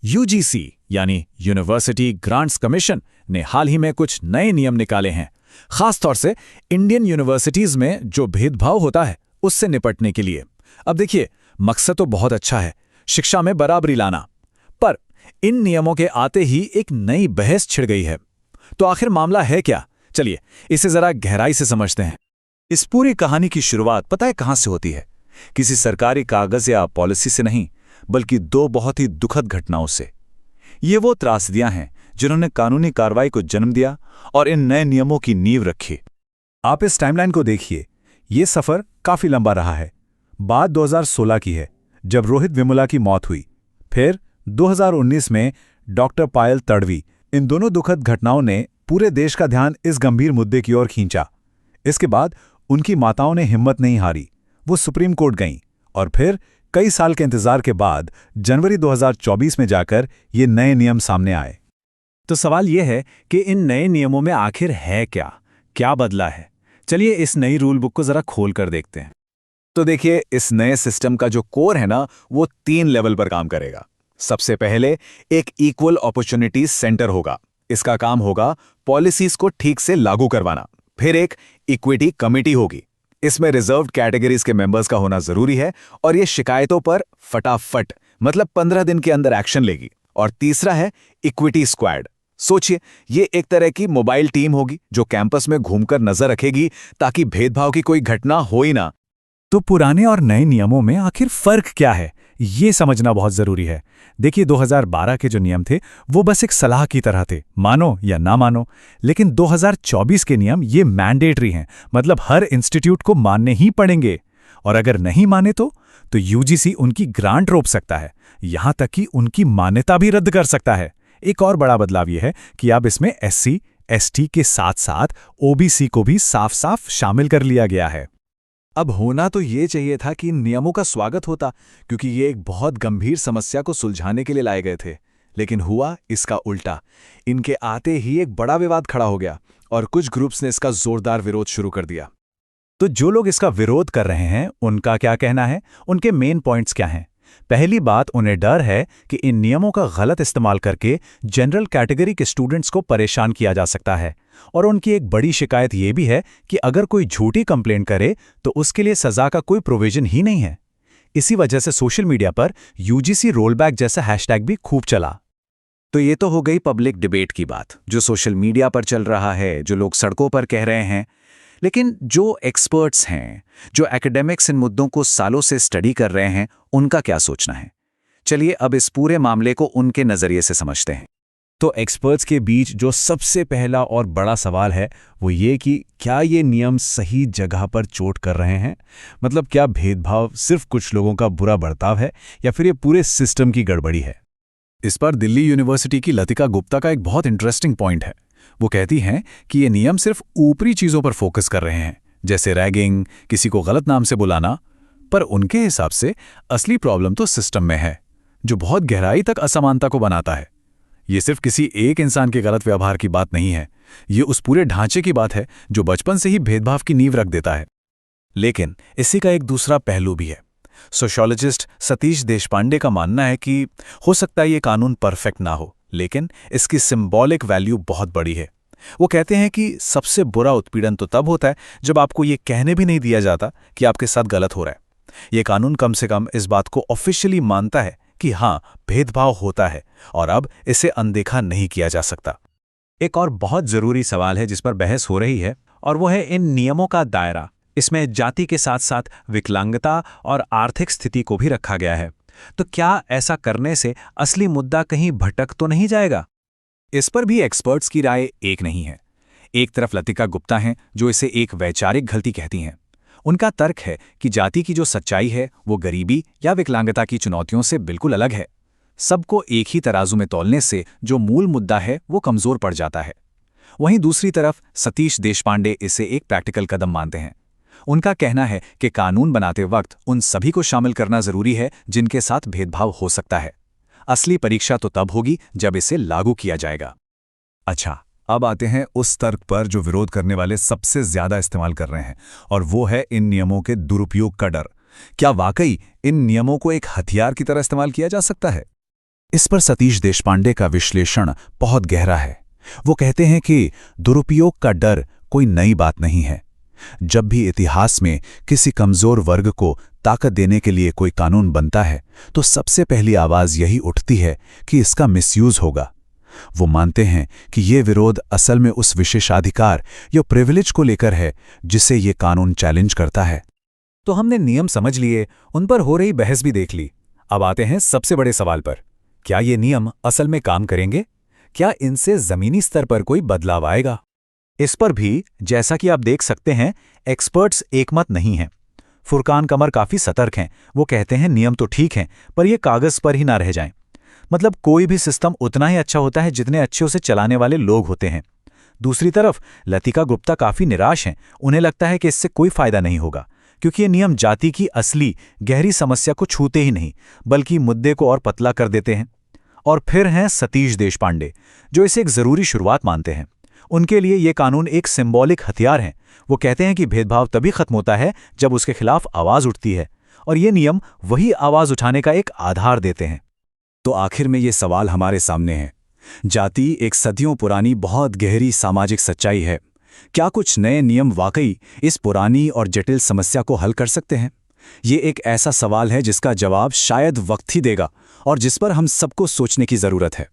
UGC यानी university grants commission ने हाल ही में कुछ नए नियम निकाले हैं, खासतौर से इंडियन यूनिवर्सिटीज में जो भेदभाव होता है उससे निपटने के लिए। अब देखिए, मकसद तो बहुत अच्छा है, शिक्षा में बराबरी लाना, पर इन नियमों के आते ही एक नई बहस छिड़ गई है। तो आखिर मामला है क्या? चलिए इसे जरा गहराई से समझते हैं। इस पूरी कहानी की शुरुआत पता है कहां से होती है? किसी सरकारी कागज या पॉलिसी से नहीं, बल्कि दो बहुत ही दुखद घटनाओं से। ये वो त्रासदियां हैं जिन्होंने कानूनी कार्रवाई को जन्म दिया और इन नए नियमों की नींव रखी। आप इस टाइमलाइन को देखिए, ये सफर काफी लंबा रहा है। बात 2016 की है, जब रोहित वेमुला की मौत हुई। फिर 2019 में डॉक्टर पायल तडवी। इन दोनों दुखद घटनाओं ने पूरे देश का ध्यान इस गंभीर मुद्दे की ओर खींचा। इसके बाद उनकी माताओं ने हिम्मत नहीं हारी, वो सुप्रीम कोर्ट गईं और फिर कई साल के इंतजार के बाद जनवरी 2024 में जाकर ये नए नियम सामने आए। तो सवाल यह है कि इन नए नियमों में आखिर है क्या? क्या बदला है? चलिए इस नई रूल बुक को जरा खोल कर देखते हैं। तो देखिए, इस नए सिस्टम का जो कोर है ना, वो 3 लेवल पर काम करेगा। सबसे पहले एक इक्वल अपॉर्चुनिटीज सेंटर होगा। इसका काम होगा पॉलिसीज को ठीक से लागू करवाना। फिर एक इक्विटी कमेटी होगी, इसमें रिजर्व्ड कैटेगरीज के मेंबर्स का होना जरूरी है और ये शिकायतों पर फटाफट मतलब 15 दिन के अंदर एक्शन लेगी। और तीसरा है इक्विटी स्क्वाड। सोचिए, ये एक तरह की मोबाइल टीम होगी जो कैंपस में घूमकर नजर रखेगी ताकि भेदभाव की कोई घटना हो ही ना। तो पुराने और नए नियमों में आखिर फर्क क्या है, ये समझना बहुत जरूरी है। देखिए, 2012 के जो नियम थे वो बस एक सलाह की तरह थे, मानो या ना मानो। लेकिन 2024 के नियम ये मैंडेटरी हैं, मतलब हर इंस्टीट्यूट को मानने ही पड़ेंगे। और अगर नहीं माने तो यूजीसी उनकी ग्रांट रोक सकता है, यहां तक कि उनकी मान्यता भी रद्द कर सकता है। एक और बड़ा बदलाव यह है कि अब इसमें SC, ST के साथ साथ OBC को भी साफ साफ शामिल कर लिया गया है। अब होना तो ये चाहिए था कि इन नियमों का स्वागत होता, क्योंकि ये एक बहुत गंभीर समस्या को सुलझाने के लिए लाए गए थे। लेकिन हुआ इसका उल्टा। इनके आते ही एक बड़ा विवाद खड़ा हो गया और कुछ ग्रुप्स ने इसका जोरदार विरोध शुरू कर दिया। तो जो लोग इसका विरोध कर रहे हैं उनका क्या कहना है? उनके मेन पॉइंट्स क्या हैं? पहली बात, उन्हें डर है कि इन नियमों का गलत इस्तेमाल करके जनरल कैटेगरी के स्टूडेंट्स को परेशान किया जा सकता है। और उनकी एक बड़ी शिकायत ये भी है कि अगर कोई झूठी कंप्लेंट करे तो उसके लिए सजा का कोई प्रोविजन ही नहीं है। इसी वजह से सोशल मीडिया पर यूजीसी रोलबैक जैसा हैशटैग भी खूब चला। तो ये तो हो गई पब्लिक डिबेट की बात, जो सोशल मीडिया पर चल रहा है, जो लोग सड़कों पर कह रहे हैं। लेकिन जो एक्सपर्ट्स हैं, जो एकेडमिक्स इन मुद्दों को सालों से स्टडी कर रहे हैं, उनका क्या सोचना है? चलिए अब इस पूरे मामले को उनके नजरिए से समझते हैं। तो एक्सपर्ट्स के बीच जो सबसे पहला और बड़ा सवाल है वो ये कि क्या ये नियम सही जगह पर चोट कर रहे हैं? मतलब क्या भेदभाव सिर्फ कुछ लोगों का बुरा बर्ताव है या फिर ये पूरे सिस्टम की गड़बड़ी है? इस पर दिल्ली यूनिवर्सिटी की लतिका गुप्ता का एक बहुत इंटरेस्टिंग पॉइंट है। वो कहती हैं कि ये नियम सिर्फ ऊपरी चीजों पर फोकस कर रहे हैं, जैसे रैगिंग, किसी को गलत नाम से बुलाना। पर उनके हिसाब से असली प्रॉब्लम तो सिस्टम में है, जो बहुत गहराई तक असमानता को बनाता है। ये सिर्फ किसी एक इंसान के गलत व्यवहार की बात नहीं है, ये उस पूरे ढांचे की बात है जो बचपन से ही भेदभाव की नींव रख देता है। लेकिन इसी का एक दूसरा पहलू भी है। सोशियोलॉजिस्ट सतीश देशपांडे का मानना है कि हो सकता है ये कानून परफेक्ट ना हो, लेकिन इसकी सिंबॉलिक वैल्यू बहुत बड़ी है। वो कहते हैं कि सबसे बुरा उत्पीड़न तो तब होता है जब आपको ये कहने भी नहीं दिया जाता कि आपके साथ गलत हो रहा है। ये कानून कम से कम इस बात को ऑफिशियली मानता है कि हाँ, भेदभाव होता है और अब इसे अनदेखा नहीं किया जा सकता। एक और बहुत जरूरी सवाल है जिस पर बहस हो रही है, और वो है इन नियमों का दायरा। इसमें जाति के साथ साथ विकलांगता और आर्थिक स्थिति को भी रखा गया है। तो क्या ऐसा करने से असली मुद्दा कहीं भटक तो नहीं जाएगा? इस पर भी एक्सपर्ट्स की राय एक नहीं है। एक तरफ लतिका गुप्ता हैं जो इसे एक वैचारिक गलती कहती हैं। उनका तर्क है कि जाति की जो सच्चाई है वो गरीबी या विकलांगता की चुनौतियों से बिल्कुल अलग है। सबको एक ही तराजू में तौलने से जो मूल मुद्दा है वो कमजोर पड़ जाता है। वहीं दूसरी तरफ सतीश देशपांडे इसे एक प्रैक्टिकल कदम मानते हैं। उनका कहना है कि कानून बनाते वक्त उन सभी को शामिल करना जरूरी है जिनके साथ भेदभाव हो सकता है। असली परीक्षा तो तब होगी जब इसे लागू किया जाएगा। अच्छा, अब आते हैं उस तर्क पर जो विरोध करने वाले सबसे ज्यादा इस्तेमाल कर रहे हैं, और वो है इन नियमों के दुरुपयोग का डर। क्या वाकई इन नियमों को एक हथियार की तरह इस्तेमाल किया जा सकता है? इस पर सतीश देशपांडे का विश्लेषण बहुत गहरा है। वो कहते हैं कि दुरुपयोग का डर कोई नई बात नहीं है। जब भी इतिहास में किसी कमजोर वर्ग को ताकत देने के लिए कोई कानून बनता है तो सबसे पहली आवाज यही उठती है कि इसका मिसयूज होगा। वो मानते हैं कि ये विरोध असल में उस विशेषाधिकार या प्रिविलेज को लेकर है जिसे ये कानून चैलेंज करता है। तो हमने नियम समझ लिए, उन पर हो रही बहस भी देख ली। अब आते हैं सबसे बड़े सवाल पर। क्या ये नियम असल में काम करेंगे? क्या इनसे जमीनी स्तर पर कोई बदलाव आएगा? इस पर भी, जैसा कि आप देख सकते हैं, एक्सपर्ट्स एकमत नहीं हैं। फुरकान कमर काफी सतर्क हैं। वो कहते हैं नियम तो ठीक हैं, पर ये कागज पर ही ना रह जाएं। मतलब कोई भी सिस्टम उतना ही अच्छा होता है जितने अच्छे उसे चलाने वाले लोग होते हैं। दूसरी तरफ लतिका गुप्ता काफी निराश हैं। उन्हें लगता है कि इससे कोई फायदा नहीं होगा, क्योंकि ये नियम जाति की असली गहरी समस्या को छूते ही नहीं, बल्कि मुद्दे को और पतला कर देते हैं। और फिर हैं सतीश देशपांडे, जो इसे एक जरूरी शुरुआत मानते हैं। उनके लिए ये कानून एक सिंबॉलिक हथियार है। वो कहते हैं कि भेदभाव तभी खत्म होता है जब उसके खिलाफ आवाज उठती है, और ये नियम वही आवाज उठाने का एक आधार देते हैं। तो आखिर में ये सवाल हमारे सामने है। जाति एक सदियों पुरानी बहुत गहरी सामाजिक सच्चाई है। क्या कुछ नए नियम वाकई इस पुरानी और जटिल समस्या को हल कर सकते हैं? ये एक ऐसा सवाल है जिसका जवाब शायद वक्त ही देगा और जिस पर हम सबको सोचने की जरूरत है।